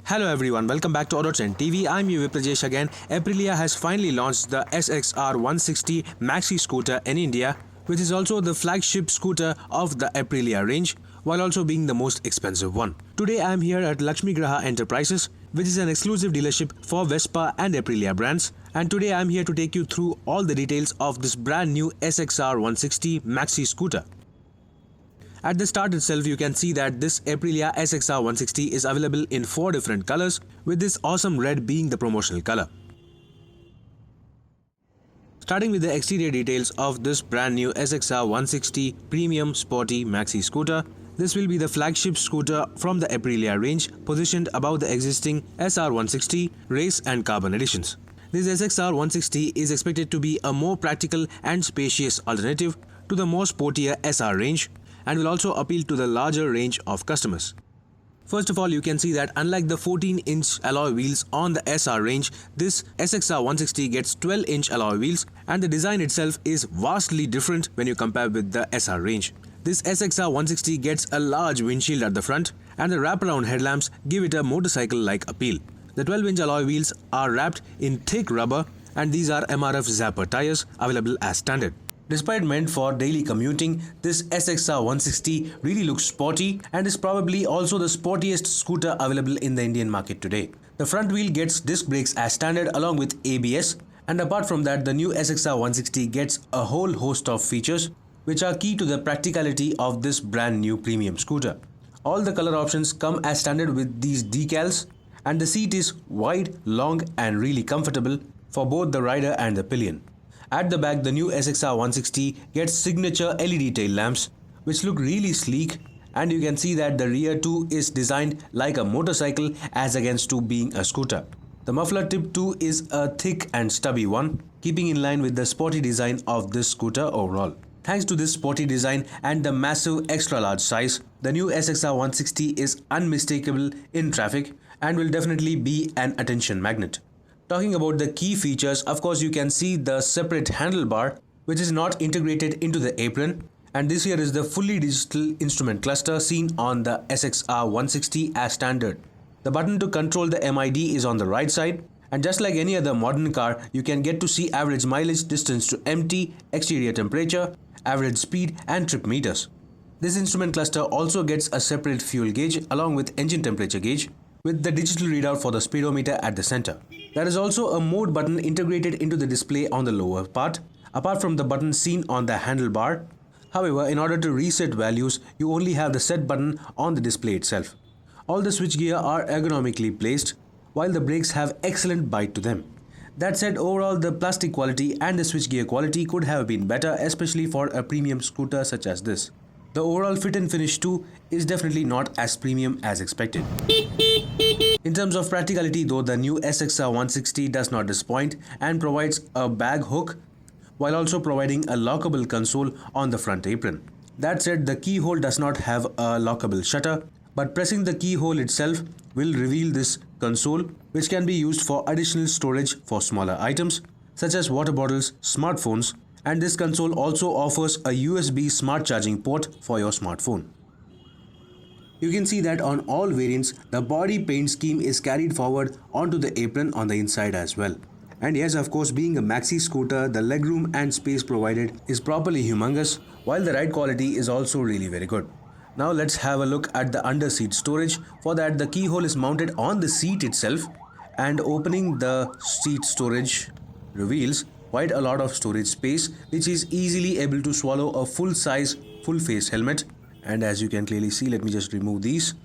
Hello everyone, welcome back to AutoTrend TV. I'm you Viprajesh again. Aprilia has finally launched the SXR 160 Maxi scooter in India, which is also the flagship scooter of the Aprilia range, while also being the most expensive one. Today I'm here at Lakshmi Graha Enterprises, which is an exclusive dealership for Vespa and Aprilia brands. And today I'm here to take you through all the details of this brand new SXR 160 Maxi scooter. At the start itself, you can see that this Aprilia SXR 160 is available in 4 different colors, with this awesome red being the promotional color. Starting with the exterior details of this brand new SXR 160 Premium Sporty Maxi scooter, this will be the flagship scooter from the Aprilia range, positioned above the existing SR 160 Race and Carbon editions. This SXR 160 is expected to be a more practical and spacious alternative to the more sportier SR range, and will also appeal to the larger range of customers. First of all, you can see that unlike the 14-inch alloy wheels on the SR range, this SXR 160 gets 12-inch alloy wheels, and the design itself is vastly different when you compare with the SR range. This SXR 160 gets a large windshield at the front, and the wraparound headlamps give it a motorcycle-like appeal. The 12-inch alloy wheels are wrapped in thick rubber, and these are MRF Zapper tires available as standard. Despite meant for daily commuting, this SXR 160 really looks sporty and is probably also the sportiest scooter available in the Indian market today. The front wheel gets disc brakes as standard along with ABS, and apart from that, the new SXR 160 gets a whole host of features which are key to the practicality of this brand new premium scooter. All the color options come as standard with these decals, and the seat is wide, long and really comfortable for both the rider and the pillion. At the back, the new SXR 160 gets signature LED tail lamps, which look really sleek, and you can see that the rear too is designed like a motorcycle as against to being a scooter. The muffler tip too is a thick and stubby one, keeping in line with the sporty design of this scooter overall. Thanks to this sporty design and the massive extra large size, the new SXR 160 is unmistakable in traffic and will definitely be an attention magnet. Talking about the key features, of course you can see the separate handlebar, which is not integrated into the apron, and this here is the fully digital instrument cluster seen on the SXR 160 as standard. The button to control the MID is on the right side, and just like any other modern car, you can get to see average mileage, distance to empty, exterior temperature, average speed and trip meters. This instrument cluster also gets a separate fuel gauge along with engine temperature gauge, with the digital readout for the speedometer at the center. There is also a mode button integrated into the display on the lower part, apart from the button seen on the handlebar. However, in order to reset values, you only have the set button on the display itself. All the switchgear are ergonomically placed, while the brakes have excellent bite to them. That said, overall the plastic quality and the switchgear quality could have been better, especially for a premium scooter such as this. The overall fit and finish too is definitely not as premium as expected. In terms of practicality though, the new SXR 160 does not disappoint and provides a bag hook while also providing a lockable console on the front apron. That said, the keyhole does not have a lockable shutter, but pressing the keyhole itself will reveal this console, which can be used for additional storage for smaller items such as water bottles, smartphones, and this console also offers a USB smart charging port for your smartphone. You can see that on all variants, the body paint scheme is carried forward onto the apron on the inside as well. And yes, of course, being a maxi scooter, the legroom and space provided is properly humongous, while the ride quality is also really very good. Now let's have a look at the under seat storage. For that, the keyhole is mounted on the seat itself, and opening the seat storage reveals quite a lot of storage space, which is easily able to swallow a full-size, full-face helmet. And as you can clearly see, let me just remove these.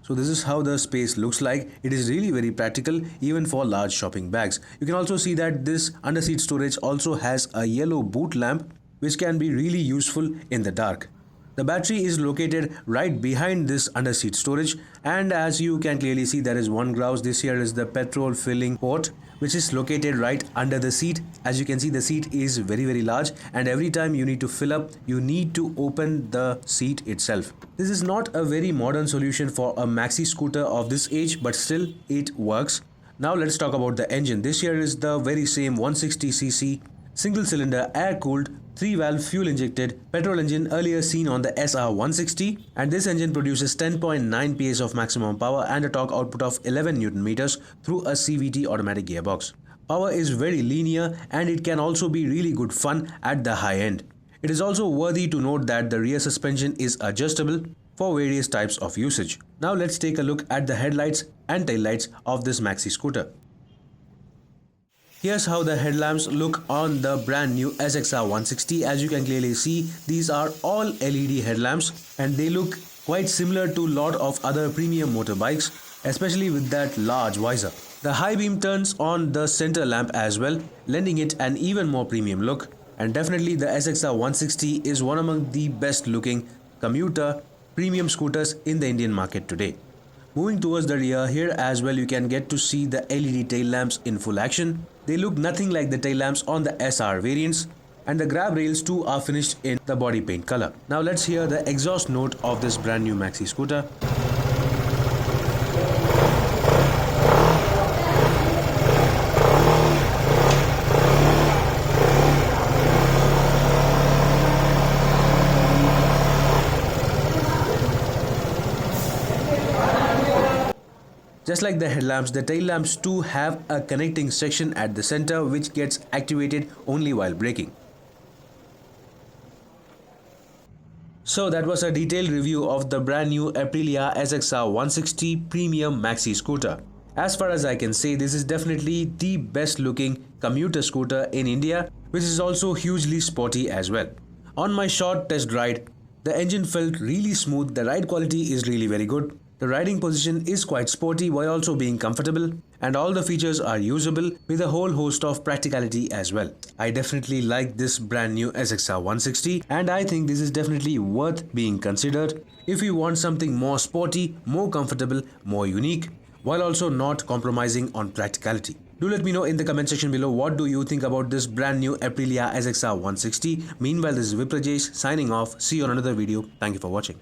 So this is how the space looks like. It is really very practical even for large shopping bags. You can also see that this under-seat storage also has a yellow boot lamp, which can be really useful in the dark. The battery is located right behind this under-seat storage, and as you can clearly see, there is one grouse. This here is the petrol filling port, which is located right under the seat. As you can see, the seat is very large, and every time you need to fill up, you need to open the seat itself. This is not a very modern solution for a maxi scooter of this age, but still it works. Now let's talk about the engine. This here is the very same 160cc single-cylinder air-cooled 3-valve fuel-injected petrol engine earlier seen on the SR160, and this engine produces 10.9 PS of maximum power and a torque output of 11 Nm through a CVT automatic gearbox. Power is very linear and it can also be really good fun at the high end. It is also worthy to note that the rear suspension is adjustable for various types of usage. Now let's take a look at the headlights and taillights of this maxi scooter. Here's how the headlamps look on the brand new SXR 160. As you can clearly see, these are all LED headlamps and they look quite similar to a lot of other premium motorbikes, especially with that large visor. The high beam turns on the center lamp as well, lending it an even more premium look. And definitely the SXR 160 is one among the best looking commuter premium scooters in the Indian market today. Moving towards the rear, here as well you can get to see the LED tail lamps in full action. They look nothing like the tail lamps on the SR variants, and the grab rails too are finished in the body paint color. Now let's hear the exhaust note of this brand new maxi scooter. Just like the headlamps, the tail lamps too have a connecting section at the center which gets activated only while braking. So that was a detailed review of the brand new Aprilia SXR 160 Premium Maxi Scooter. As far as I can say, this is definitely the best looking commuter scooter in India, which is also hugely sporty as well. On my short test ride, the engine felt really smooth, the ride quality is really very good. The riding position is quite sporty while also being comfortable, and all the features are usable with a whole host of practicality as well. I definitely like this brand new SXR 160 and I think this is definitely worth being considered if you want something more sporty, more comfortable, more unique, while also not compromising on practicality. Do let me know in the comment section below what do you think about this brand new Aprilia SXR 160. Meanwhile, this is Viprajesh signing off. See you on another video. Thank you for watching.